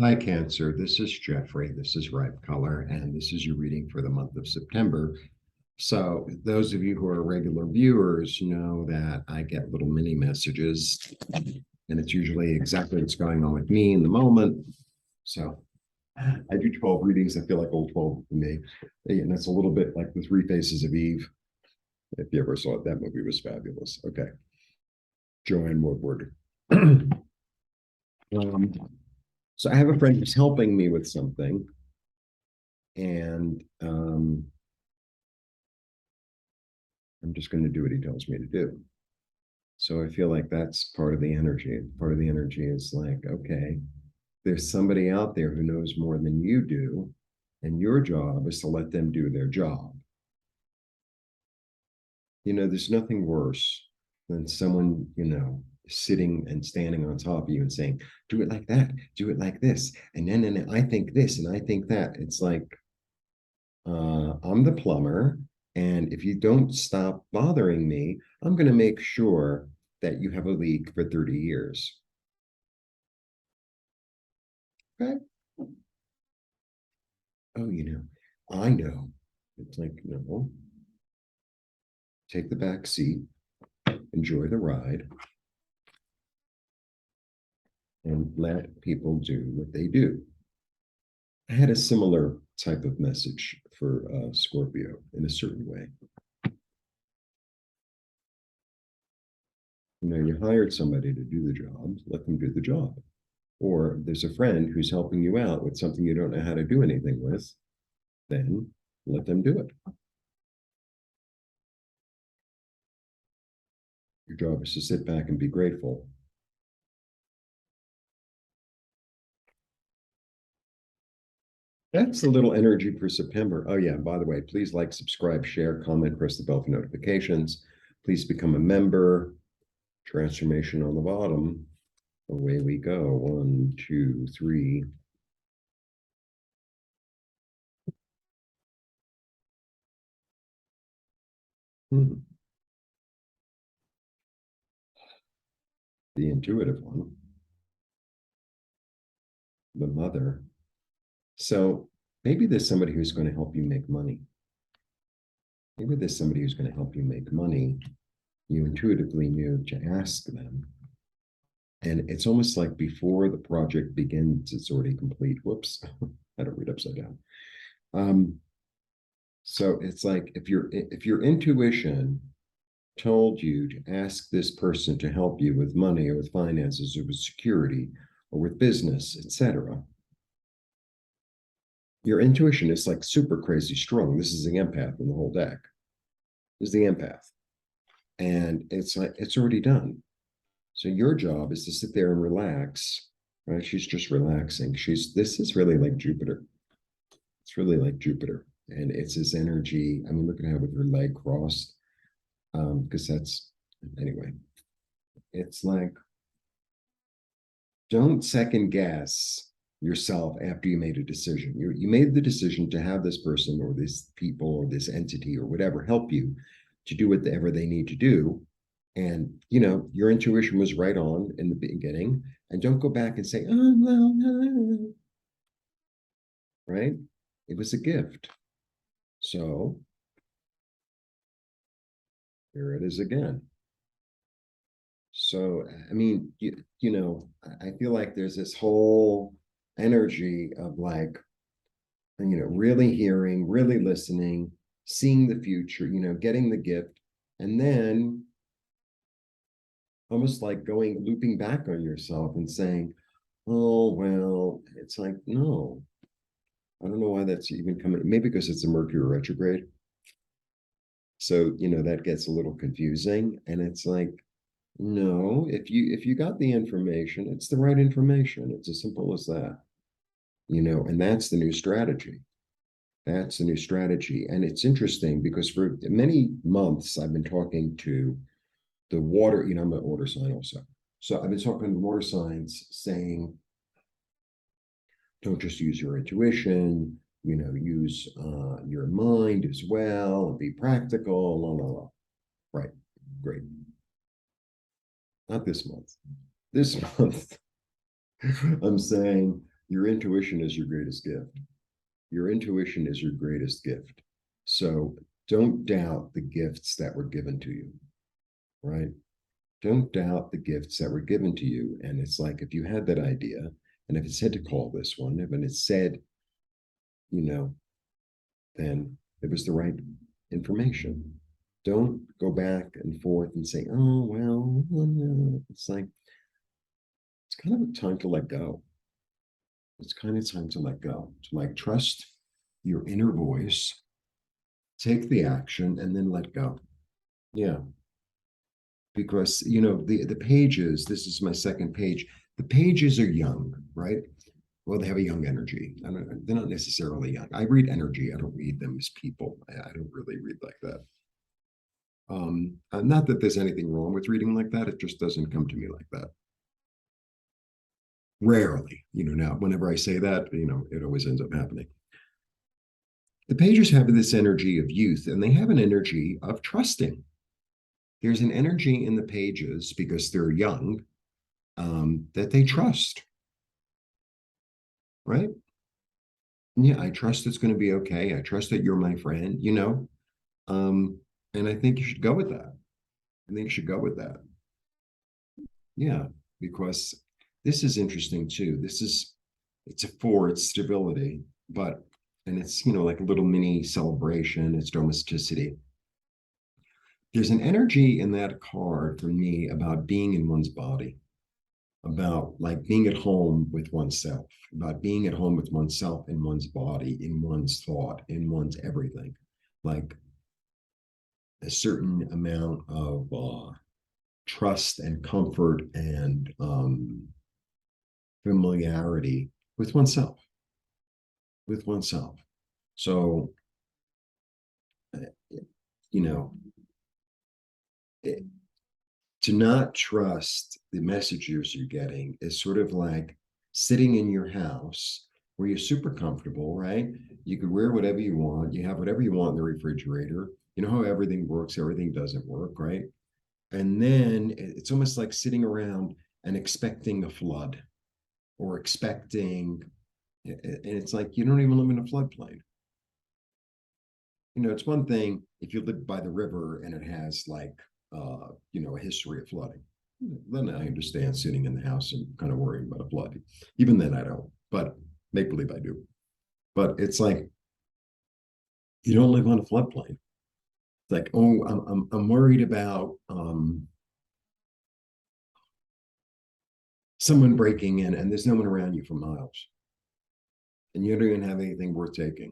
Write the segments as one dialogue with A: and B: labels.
A: Hi, Cancer. This is Jeffrey. This is Ripecolor, and this is your reading for the month of September. So, those of you who are regular viewers know that I get little mini messages, and it's usually exactly what's going on with me in the moment. So, I do 12 readings. I feel like old 12 for me. And it's a little bit like the Three Faces of Eve. If you ever saw it, that movie was fabulous. Okay. Joanne Woodward. um, so, I have a friend who's helping me with something, and I'm just going to do what he tells me to do. So I feel like that's part of the energy. Part of the energy is like, okay, there's somebody out there who knows more than you do, and your job is to let them do their job. There's nothing worse than someone, sitting and standing on top of you and saying, do it like that, do it like this. And then and I think this and I think that. It's like, I'm the plumber. And if you don't stop bothering me, I'm going to make sure that you have a leak for 30 years. Okay. Oh, I know. It's like, no, take the back seat, enjoy the ride, and let people do what they do. I had a similar type of message for Scorpio in a certain way. You hired somebody to do the job, let them do the job. Or there's a friend who's helping you out with something you don't know how to do anything with, then let them do it. Your job is to sit back and be grateful. That's a little energy for September. Oh, yeah. By the way, please like, subscribe, share, comment, press the bell for notifications. Please become a member. Transformation on the bottom. Away we go. 1, 2, 3. Hmm. The intuitive one, the mother. So maybe there's somebody who's going to help you make money. Maybe there's somebody who's going to help you make money. You intuitively knew to ask them. And it's almost like before the project begins, it's already complete. Whoops, I don't read upside down. Um, so it's like if your intuition told you to ask this person to help you with money or with finances or with security or with business, etc., your intuition is like super crazy strong. This is the empath in the whole deck. This is the empath. And it's like it's already done. So your job is to sit there and relax, right? She's just relaxing. This is really like Jupiter. It's really like Jupiter. And it's his energy. I mean, look at her with her leg crossed. Because that's anyway, it's like don't second guess yourself after you made a decision. You made the decision to have this person or this people or this entity or whatever help you to do whatever they need to do. And your intuition was right on in the beginning. And don't go back and say, oh well, no. Right? It was a gift. So here it is again. So I mean, I feel like there's this whole energy of like, really hearing, really listening, seeing the future, getting the gift, and then almost like looping back on yourself and saying, oh, well, it's like, no, I don't know why that's even coming. Maybe because it's a Mercury retrograde. So, that gets a little confusing. And it's like, no, if you got the information, it's the right information. It's as simple as that, and that's the new strategy. That's a new strategy. And it's interesting because for many months, I've been talking to the water, I'm an water sign also. So I've been talking to water signs saying, don't just use your intuition, use your mind as well and be practical, la, la, la. Right. Great. Not this month. This month, I'm saying, Your intuition is your greatest gift. Your intuition is your greatest gift. So don't doubt the gifts that were given to you, right? Don't doubt the gifts that were given to you. And it's like if you had that idea, and if it said to call this one, and it said, you know, then it was the right information. Don't go back and forth and say, oh, well, no. It's like, it's kind of a time to let go. It's kind of time to let go, to like trust your inner voice, take the action, and then let go. Yeah. Because, the pages, this is my second page, the pages are young, right? Well, they have a young energy. They're not necessarily young. I read energy. I don't read them as people. I don't really read like that. Not that there's anything wrong with reading like that. It just doesn't come to me like that. Rarely, now, whenever I say that, it always ends up happening. The pages have this energy of youth, and they have an energy of trusting. There's an energy in the pages because they're young, that they trust, right? Yeah, I trust it's going to be okay. I trust that you're my friend, and I think you should go with that. I think you should go with that. Yeah, because this is interesting too. It's a four, it's stability, and it's, like a little mini celebration, it's domesticity. There's an energy in that card for me about being in one's body, about like being at home with oneself, about being at home with oneself in one's body, in one's thought, in one's everything. Like a certain amount of trust and comfort and familiarity with oneself, with oneself. So, you know, it, to not trust the messages you're getting is sort of like sitting in your house where you're super comfortable, right? You could wear whatever you want, you have whatever you want in the refrigerator. You know how everything works, everything doesn't work, right? And then it's almost like sitting around and expecting a flood or expecting, and it's like you don't even live in a floodplain. It's one thing if you live by the river and it has like, a history of flooding. Then I understand sitting in the house and kind of worrying about a flood. Even then, I don't, but make believe I do. But it's like you don't live on a floodplain. It's like, oh, I'm worried about someone breaking in, and there's no one around you for miles, and you don't even have anything worth taking.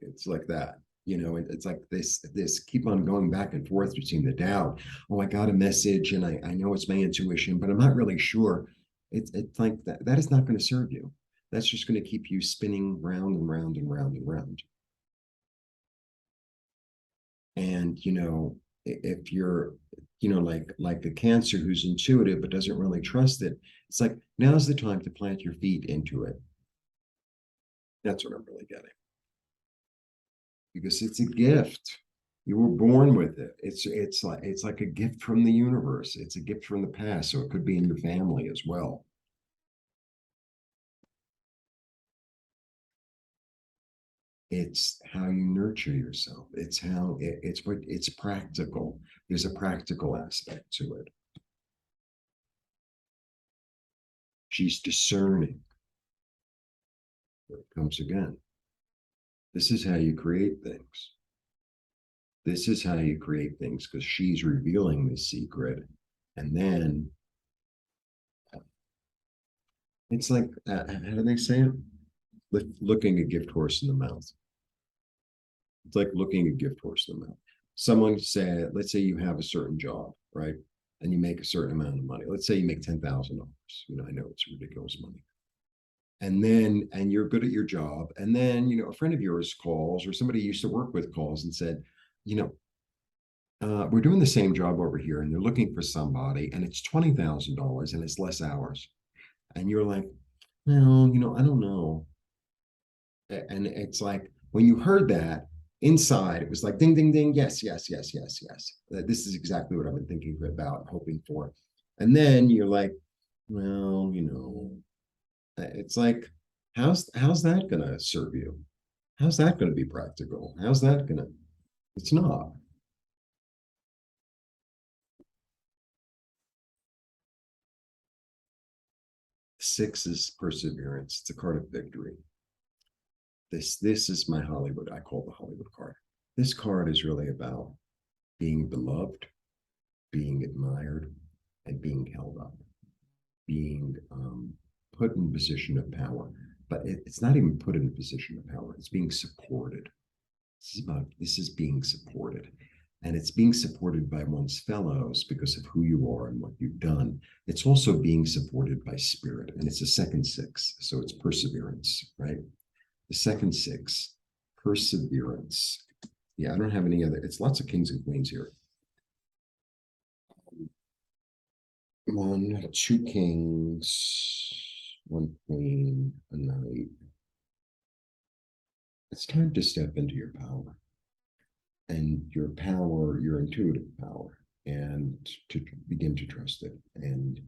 A: It's like that. It's like this keep on going back and forth between the doubt. Oh, I got a message and I know it's my intuition, but I'm not really sure. It's like that is not going to serve you. That's just going to keep you spinning round and round and round and round. And if you're, like a Cancer who's intuitive but doesn't really trust it, it's like now's the time to plant your feet into it. That's what I'm really getting. Because it's a gift. You were born with it. It's like a gift from the universe. It's a gift from the past, so it could be in your family as well. It's how you nurture yourself. It's practical. There's a practical aspect to it. She's discerning. Here it comes again. This is how you create things. This is how you create things because she's revealing the secret. And then it's like, how do they say it? Looking a gift horse in the mouth. It's like looking a gift horse in the mouth. Someone said, let's say you have a certain job, right? And you make a certain amount of money. Let's say you make $10,000. I know it's ridiculous money. And you're good at your job. And then, a friend of yours calls or somebody you used to work with calls and said, you know, we're doing the same job over here and they're looking for somebody and it's $20,000 and it's less hours. And you're like, well, I don't know. And it's like when you heard that inside, it was like ding, ding, ding. Yes, yes, yes, yes, yes. This is exactly what I've been thinking about, hoping for. And then you're like, well, It's like, how's that going to serve you? How's that going to be practical? How's that going to? It's not. Six is perseverance. It's a card of victory. This is my Hollywood. I call the Hollywood card. This card is really about being beloved, being admired, and being held up, being put in a position of power. But it's not even put in a position of power. It's being supported. This is being supported. And it's being supported by one's fellows because of who you are and what you've done. It's also being supported by spirit. And it's a second six. So it's perseverance, right? The second six, perseverance. Yeah, I don't have any other. It's lots of kings and queens here. One, two kings, one queen, a knight. It's time to step into your power and your power, your intuitive power, and to begin to trust it and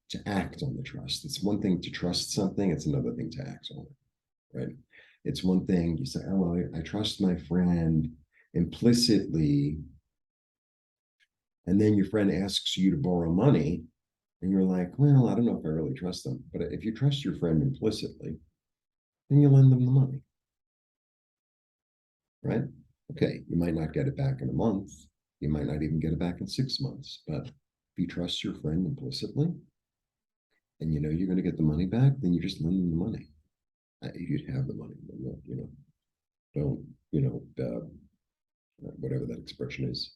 A: to act on the trust. It's one thing to trust something, it's another thing to act on it, right? It's one thing you say, oh, well, I trust my friend implicitly. And then your friend asks you to borrow money, and you're like, well, I don't know if I really trust them. But if you trust your friend implicitly, then you lend them the money, right? Okay, you might not get it back in a month. You might not even get it back in 6 months. But if you trust your friend implicitly and you know you're going to get the money back, then you just lend them the money. If you'd have the money, don't, whatever that expression is,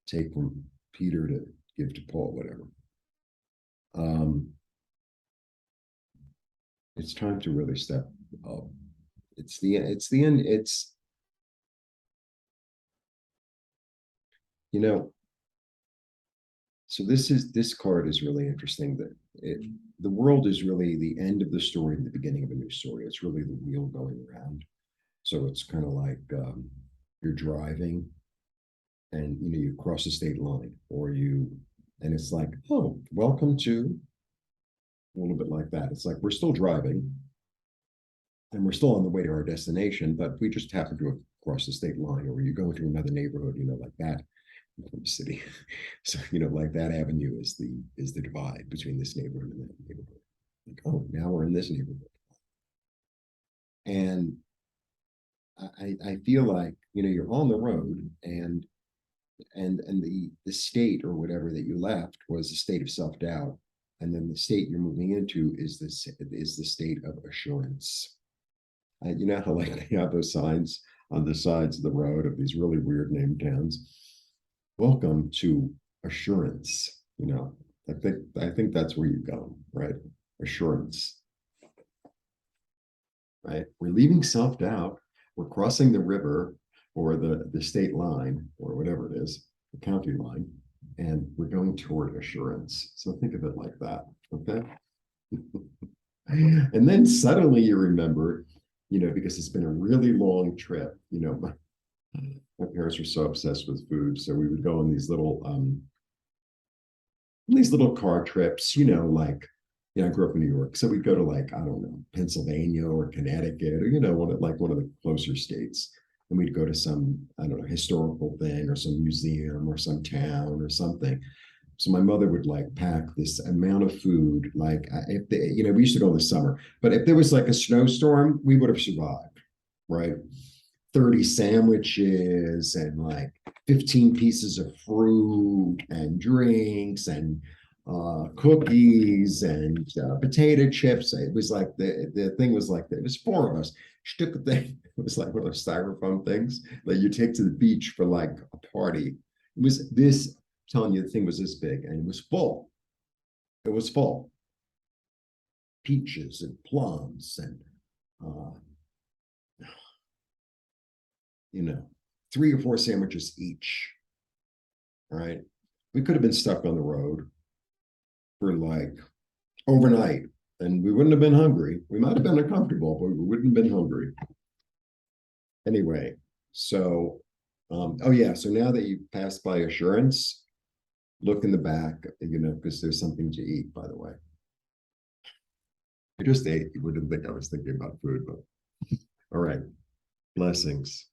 A: take from Peter to give to Paul, whatever. Um, it's time to really step up. It's the end. It's, you know, so this card is really interesting that the world is really the end of the story and the beginning of a new story. It's really the wheel going around. So it's kind of like you're driving and you cross the state line and it's like, oh, welcome to, a little bit like that. It's like we're still driving and we're still on the way to our destination, but we just happen to have crossed the state line, or you go into another neighborhood, like that, from the city. So, like that avenue is the divide between this neighborhood and that neighborhood. Like, oh, now we're in this neighborhood. And I feel like, you're on the road, and the state or whatever that you left was a state of self-doubt. And then the state you're moving into is the state of assurance. You know how like they have those signs on the sides of the road of these really weird named towns. Welcome to assurance. I think that's where you go, right? Assurance, right? We're leaving self-doubt. We're crossing the river or the state line or whatever it is, the county line, and we're going toward assurance. So think of it like that, okay? And then suddenly you remember, because it's been a really long trip, my parents were so obsessed with food. So we would go on these little car trips, like, I grew up in New York. So we'd go to like, I don't know, Pennsylvania or Connecticut or, one of the closer states. And we'd go to some, I don't know, historical thing or some museum or some town or something. So my mother would like pack this amount of food, like if they, we used to go in the summer, but if there was like a snowstorm, we would have survived, right? 30 sandwiches and like 15 pieces of fruit and drinks and cookies and potato chips. It was like the thing was like, it was four of us. She took the thing, it was like one of those styrofoam things that you take to the beach for like a party. It was this, I'm telling you, the thing was this big and it was full. It was full. Peaches and plums and uh, you know, 3 or 4 sandwiches each. All right. We could have been stuck on the road for like overnight and we wouldn't have been hungry. We might have been uncomfortable, but we wouldn't have been hungry. Anyway, so, oh yeah. So now that you've passed by assurance, look in the back, because there's something to eat, by the way. I just ate. You wouldn't think I was thinking about food, but all right. Blessings.